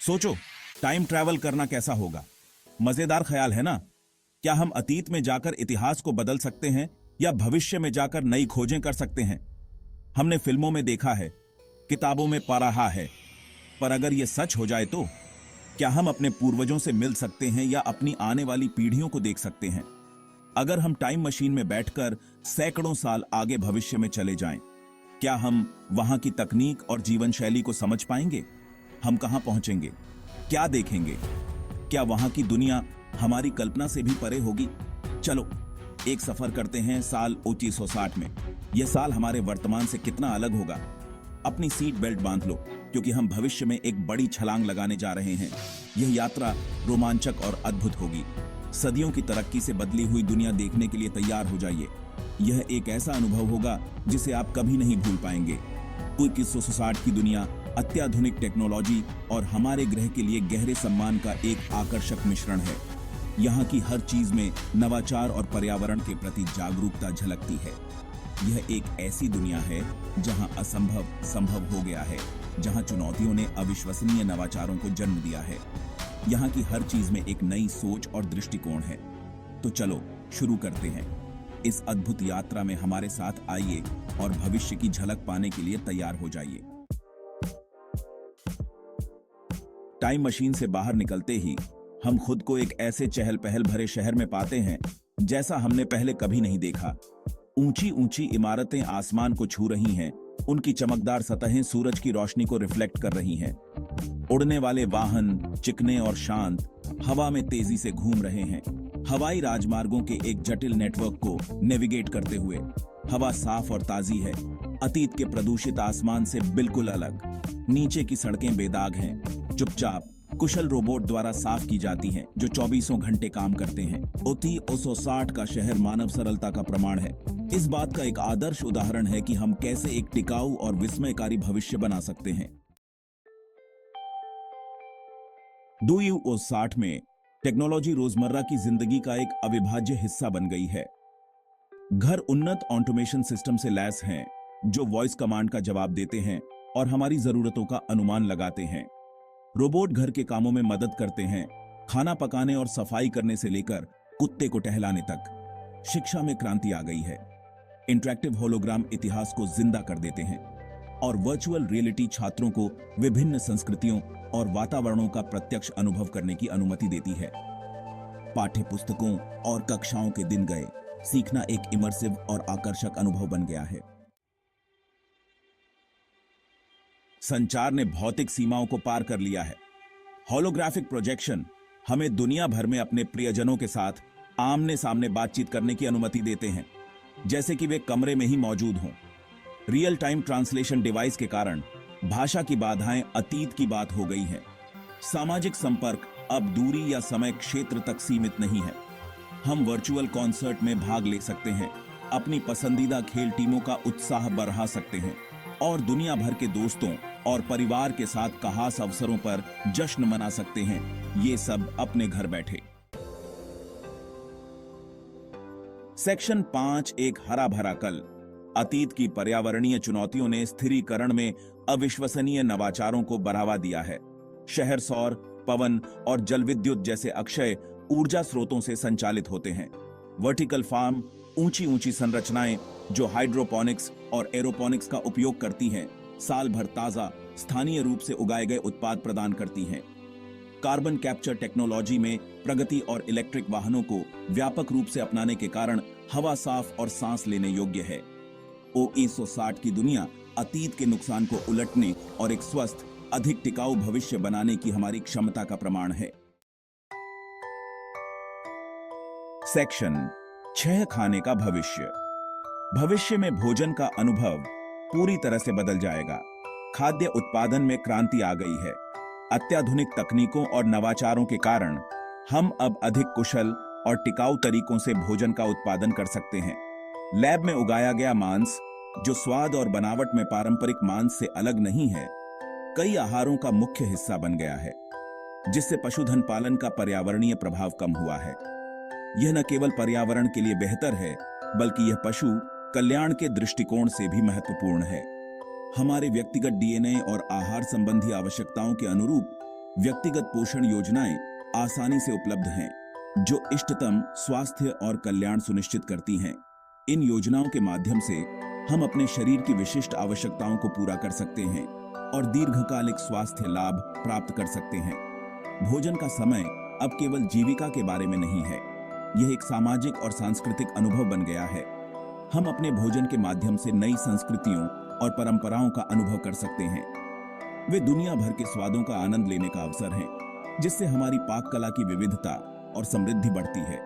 सोचो, time travel करना कैसा होगा। मजेदार ख्याल है ना। क्या हम अतीत में जाकर इतिहास को बदल सकते हैं या भविष्य में जाकर नई खोजें कर सकते हैं? हमने फिल्मों में देखा है, किताबों में पढ़ा है, पर अगर यह सच हो जाए तो क्या हम अपने पूर्वजों से मिल सकते हैं या अपनी आने वाली पीढ़ियों को देख सकते हैं? अगर हम टाइम मशीन में बैठकर सैकड़ों साल आगे भविष्य में चले जाएं, क्या हम वहां की तकनीक और जीवन शैली को समझ पाएंगे? हम कहां पहुंचेंगे? क्या देखेंगे? क्या वहां की दुनिया हमारी कल्पना से भी परे होगी? चलो एक सफर करते हैं साल 2560 में। यह साल हमारे वर्तमान से कितना अलग होगा। अपनी सीट बेल्ट बांध लो, क्योंकि हम भविष्य में एक बड़ी छलांग लगाने जा रहे हैं। यह यात्रा रोमांचक और अद्भुत होगी। सदियों की तरक्की से बदली हुई दुनिया देखने के लिए तैयार हो जाइए। यह एक ऐसा अनुभव होगा जिसे आप कभी नहीं भूल पाएंगे। 2160 की दुनिया अत्याधुनिक टेक्नोलॉजी और हमारे ग्रह के लिए गहरे सम्मान का एक आकर्षक मिश्रण है। यहाँ की हर चीज में नवाचार और पर्यावरण के प्रति जागरूकता झलकती है। यह एक ऐसी दुनिया है जहाँ असंभव संभव हो गया है, जहाँ चुनौतियों ने अविश्वसनीय नवाचारों को जन्म दिया है। यहाँ की हर चीज में एक नई सोच और दृष्टिकोण है। तो चलो शुरू करते हैं। इस अद्भुत यात्रा में हमारे साथ आइए और भविष्य की झलक पाने के लिए तैयार हो जाइए। टाइम मशीन से बाहर निकलते ही हम खुद को एक ऐसे चहल पहल भरे शहर में पाते हैं जैसा हमने पहले कभी नहीं देखा। ऊंची ऊंची इमारतें आसमान को छू रही हैं, उनकी चमकदार सतहें सूरज की रोशनी को रिफ्लेक्ट कर रही हैं। उड़ने वाले वाहन चिकने और शांत हवा में तेजी से घूम रहे हैं, हवाई राजमार्गों के एक जटिल नेटवर्क को नेविगेट करते हुए। हवा साफ और ताजी है, अतीत के प्रदूषित आसमान से बिल्कुल अलग। नीचे की सड़कें बेदाग हैं, चुपचाप कुशल रोबोट द्वारा साफ की जाती हैं, जो 24 घंटे काम करते हैं। 2560 का शहर मानव सरलता का प्रमाण है। इस बात का एक आदर्श उदाहरण है कि हम कैसे एक टिकाऊ और विस्मयकारी भविष्य बना सकते हैं। 2060 में टेक्नोलॉजी रोजमर्रा की जिंदगी का एक अविभाज्य हिस्सा बन गई है। घर उन्नत ऑटोमेशन सिस्टम से लैस हैं, जो वॉइस कमांड का जवाब देते हैं और हमारी जरूरतों का अनुमान लगाते हैं। रोबोट घर के कामों में मदद करते हैं, खाना पकाने और सफाई करने से लेकर कुत्ते को टहलाने तक। शिक्षा में क्रांति आ गई है। इंटरैक्टिव होलोग्राम इतिहास को जिंदा कर देते हैं और वर्चुअल रियलिटी छात्रों को विभिन्न संस्कृतियों और वातावरणों का प्रत्यक्ष अनुभव करने की अनुमति देती है। पाठ्य पुस्तकों और कक्षाओं के दिन गए, सीखना एक इमर्सिव और आकर्षक अनुभव बन गया है। संचार ने भौतिक सीमाओं को पार कर लिया है। होलोग्राफिक प्रोजेक्शन हमें दुनिया भर में अपने प्रियजनों के साथ आमने सामने बातचीत करने की अनुमति देते हैं, जैसे कि वे कमरे में ही मौजूद हों। रियल टाइम ट्रांसलेशन डिवाइस के कारण भाषा की बाधाएं अतीत की बात हो गई हैं। सामाजिक संपर्क अब दूरी या समय क्षेत्र तक सीमित नहीं है। हम वर्चुअल कॉन्सर्ट में भाग ले सकते हैं, अपनी पसंदीदा खेल टीमों का उत्साह बढ़ा सकते हैं और दुनिया भर के दोस्तों और परिवार के साथ खास अवसरों पर जश्न मना सकते हैं। ये सब अपने घर बैठे। सेक्शन 5 एक हरा भरा कल। अतीत की पर्यावरणीय चुनौतियों ने स्थिरीकरण में अविश्वसनीय नवाचारों को बढ़ावा दिया है। शहर सौर, पवन और जल विद्युत जैसे अक्षय ऊर्जा स्रोतों से संचालित होते हैं। वर्टिकल फार्म ऊंची ऊंची संरचनाएं जो हाइड्रोपोनिक्स और एरोपोनिक्स का उपयोग करती हैं, साल भर ताजा स्थानीय रूप से उगाए गए उत्पाद प्रदान करती हैं। कार्बन कैप्चर टेक्नोलॉजी में प्रगति और इलेक्ट्रिक वाहनों को व्यापक रूप से अपनाने के कारण हवा साफ और सांस लेने योग्य है। 1960 की दुनिया अतीत के नुकसान को उलटने और एक स्वस्थ, अधिक टिकाऊ भविष्य बनाने की हमारी क्षमता का प्रमाण है। सेक्शन 6 खाने का भविष्य। भविष्य में भोजन का अनुभव पूरी तरह से बदल जाएगा। खाद्य उत्पादन में क्रांति आ गई है। अत्याधुनिक तकनीकों और नवाचारों के कारण हम अब अधिक कुशल और टिकाऊ तरीकों से भोजन का उत्पादन कर सकते हैं। लैब में उगाया गया मांस, जो स्वाद और बनावट में पारंपरिक मांस से अलग नहीं है, कई आहारों का मुख्य हिस्सा बन गया है, जिससे पशुधन पालन का पर्यावरणीय प्रभाव कम हुआ है। यह न केवल पर्यावरण के लिए बेहतर है, बल्कि यह पशु कल्याण के दृष्टिकोण से भी महत्वपूर्ण है। हमारे व्यक्तिगत डीएनए और आहार संबंधी आवश्यकताओं के अनुरूप व्यक्तिगत पोषण योजनाएं आसानी से उपलब्ध हैं, जो इष्टतम स्वास्थ्य और कल्याण सुनिश्चित करती हैं। इन योजनाओं के माध्यम से हम अपने शरीर की विशिष्ट आवश्यकताओं को पूरा कर सकते हैं और दीर्घकालिक स्वास्थ्य लाभ प्राप्त कर सकते हैं। भोजन का समय अब केवल जीविका के बारे में नहीं है, यह एक सामाजिक और सांस्कृतिक अनुभव बन गया है। हम अपने भोजन के माध्यम से नई संस्कृतियों और परंपराओं का अनुभव कर सकते हैं। वे दुनिया भर के स्वादों का आनंद लेने का अवसर है, जिससे हमारी पाक कला की विविधता और समृद्धि बढ़ती है।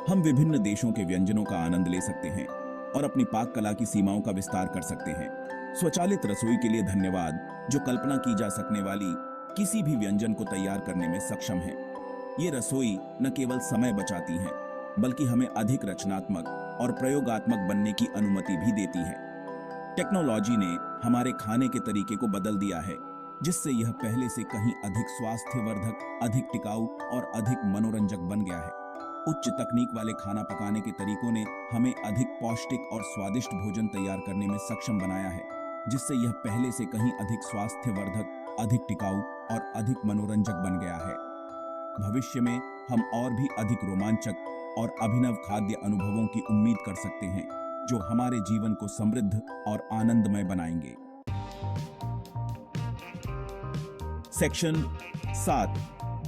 हम विभिन्न देशों के व्यंजनों का आनंद ले सकते हैं और अपनी पाक कला की सीमाओं का विस्तार कर सकते हैं। स्वचालित रसोई के लिए धन्यवाद, जो कल्पना की जा सकने वाली किसी भी व्यंजन को तैयार करने में सक्षम है। ये रसोई न केवल समय बचाती है, बल्कि हमें अधिक रचनात्मक और प्रयोगात्मक बनने की अनुमति भी देती है। टेक्नोलॉजी ने हमारे खाने के तरीके को बदल दिया है, जिससे यह पहले से कहीं अधिक स्वास्थ्यवर्धक, अधिक टिकाऊ और अधिक मनोरंजक बन गया है। उच्च तकनीक वाले खाना पकाने के तरीकों ने हमें अधिक पौष्टिक और स्वादिष्ट भोजन तैयार करने में सक्षम बनाया है, जिससे यह पहले से कहीं अधिक स्वास्थ्यवर्धक, अधिक टिकाऊ और अधिक मनोरंजक बन गया है। भविष्य में हम और भी अधिक रोमांचक और अभिनव खाद्य अनुभवों की उम्मीद कर सकते हैं, जो हमारे जीवन को समृद्ध और आनंदमय बनाएंगे। सेक्शन 7,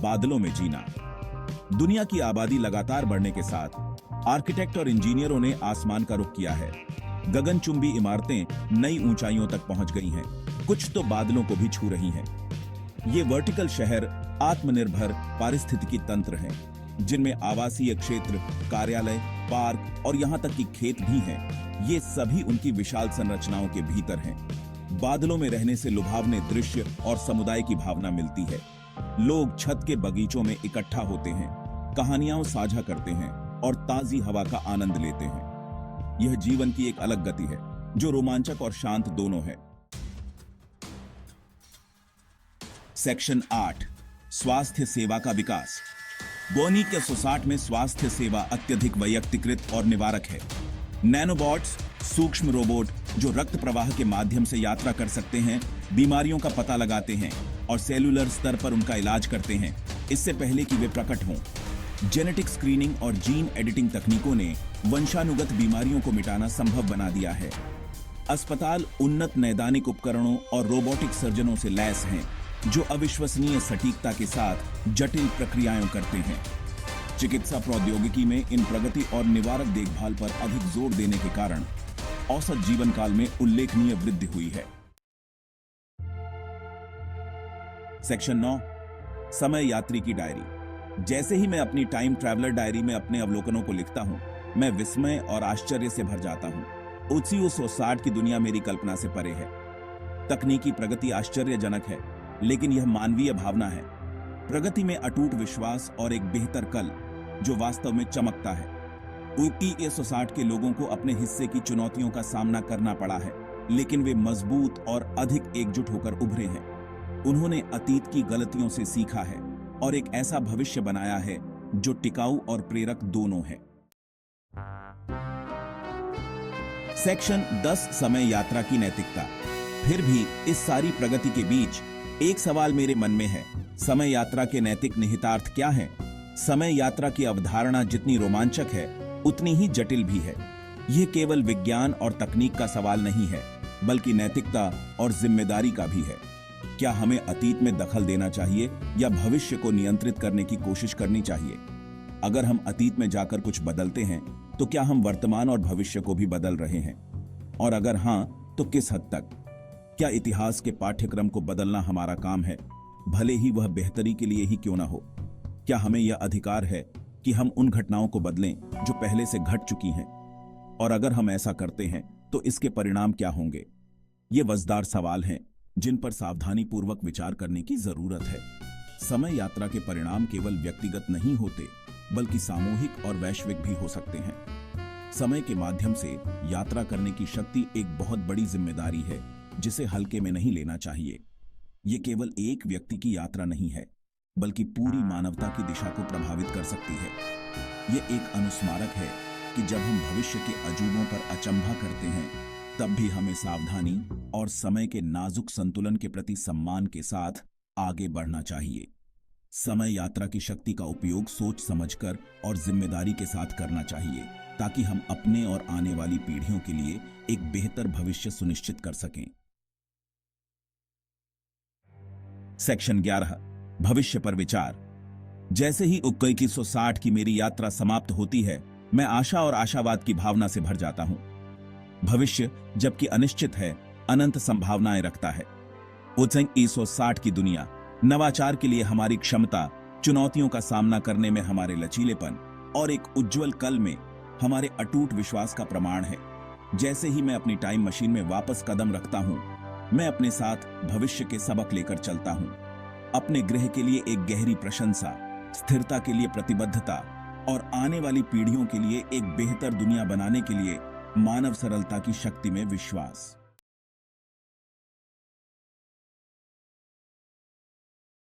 बादलों में जीना। दुनिया की आबादी लगातार बढ़ने के साथ आर्किटेक्ट और इंजीनियरों ने आसमान का रुख किया है। गगनचुंबी इमारतें नई ऊंचाइयों तक पहुंच गई हैं, कुछ तो बादलों को भी छू रही हैं। ये वर्टिकल शहर आत्मनिर्भर पारिस्थितिकी तंत्र हैं, जिनमें आवासीय क्षेत्र, कार्यालय, पार्क और यहां तक कि खेत भी हैं। ये सभी उनकी विशाल संरचनाओं के भीतर हैं। बादलों में रहने से लुभावने दृश्य और समुदाय की भावना मिलती है। लोग छत के बगीचों में इकट्ठा होते हैं, कहानियां साझा करते हैं और ताजी हवा का आनंद लेते हैं। यह जीवन की एक अलग गति है, जो रोमांचक और शांत दोनों है। सेक्शन 8, स्वास्थ्य सेवा का विकास। बोनी के 1960 में स्वास्थ्य सेवा अत्यधिक वैयक्तिकृत और निवारक है। नैनोबॉट्स, सूक्ष्म रोबोट जो रक्त प्रवाह के माध्यम से यात्रा कर सकते हैं, बीमारियों का पता लगाते हैं और सेलुलर स्तर पर उनका इलाज करते हैं, इससे पहले कि वे प्रकट हों। जेनेटिक स्क्रीनिंग और जीन एडिटिंग तकनीकों ने वंशानुगत बीमारियों को मिटाना संभव बना दिया है। अस्पताल उन्नत नैदानिक उपकरणों और रोबोटिक सर्जनों से लैस हैं, जो अविश्वसनीय सटीकता के साथ जटिल प्रक्रियाएं करते हैं। चिकित्सा प्रौद्योगिकी में इन प्रगति और निवारक देखभाल पर अधिक जोर देने के कारण औसत जीवन काल में उल्लेखनीय वृद्धि हुई है। सेक्शन 9, समय यात्री की डायरी। जैसे ही मैं अपनी टाइम ट्रैवलर डायरी में अपने अवलोकनों को लिखता हूं, मैं विस्मय और आश्चर्य से भर जाता हूं। उसी 1960 की दुनिया मेरी कल्पना से परे है। तकनीकी प्रगति आश्चर्यजनक है, लेकिन यह मानवीय भावना है। प्रगति में अटूट विश्वास और एक बेहतर कल, जो वास्तव में चमकता है। 1960 के लोगों को अपने हिस्से की चुनौतियों का सामना करना पड़ा है, लेकिन वे मजबूत और अधिक एकजुट होकर उभरे हैं। उन्होंने अतीत की गलतियों से सीखा है और एक ऐसा भविष्य बनाया है जो टिकाऊ और प्रेरक दोनों है। सेक्शन 10, समय यात्रा की नैतिकता। फिर भी इस सारी प्रगति के बीच एक सवाल मेरे मन में है, समय यात्रा के नैतिक निहितार्थ क्या है? समय यात्रा की अवधारणा जितनी रोमांचक है, उतनी ही जटिल भी है। यह केवल विज्ञान और तकनीक का सवाल नहीं है, बल्कि नैतिकता और जिम्मेदारी का भी है। क्या हमें अतीत में दखल देना चाहिए या भविष्य को नियंत्रित करने की कोशिश करनी चाहिए? अगर हम अतीत में जाकर कुछ बदलते हैं, तो क्या हम वर्तमान और भविष्य को भी बदल रहे हैं? और अगर हां, तो किस हद तक? क्या इतिहास के पाठ्यक्रम को बदलना हमारा काम है, भले ही वह बेहतरी के लिए ही क्यों ना हो? क्या हमें यह अधिकार है कि हम उन घटनाओं को बदलें जो पहले से घट चुकी हैं? और अगर हम ऐसा करते हैं, तो इसके परिणाम क्या होंगे? ये वजदार सवाल हैं, जिन पर सावधानी पूर्वक विचार करने की जरूरत है। समय यात्रा के परिणाम केवल व्यक्तिगत नहीं होते, बल्कि सामूहिक और वैश्विक भी हो सकते हैं। समय के माध्यम से यात्रा करने की शक्ति एक बहुत बड़ी जिम्मेदारी है, जिसे हल्के में नहीं लेना चाहिए। ये केवल एक व्यक्ति की यात्रा नहीं है, बल्कि पूरी मानवता की दिशा को प्रभावित कर सकती है। ये एक अनुस्मारक है कि जब हम भविष्य के अजूबों पर अचंभा करते हैं, तब भी हमें सावधानी और समय के नाजुक संतुलन के प्रति सम्मान के साथ आगे बढ़ना चाहिए। समय यात्रा की शक्ति का उपयोग सोच समझकर और जिम्मेदारी के साथ करना चाहिए, ताकि हम अपने और आने वाली पीढ़ियों के लिए एक बेहतर भविष्य सुनिश्चित कर सकें। सेक्शन 11, भविष्य पर विचार। जैसे ही 2160 की मेरी यात्रा समाप्त होती है, मैं आशा और आशावाद की भावना से भर जाता हूं। भविष्य जबकि अनिश्चित है, अनंत संभावनाएं रखता है। 2160 की दुनिया नवाचार के लिए हमारी क्षमता, चुनौतियों का सामना करने में हमारे लचीलेपन और एक उज्जवल कल में हमारे अटूट विश्वास का प्रमाण है। जैसे ही मैं अपनी टाइम मशीन में वापस कदम रखता हूं, मैं अपने साथ भविष्य के सबक लेकर चलता हूं। अपने गृह के लिए एक गहरी प्रशंसा, स्थिरता के लिए प्रतिबद्धता और आने वाली पीढ़ियों के लिए एक बेहतर दुनिया बनाने के लिए मानव सरलता की शक्ति में विश्वास।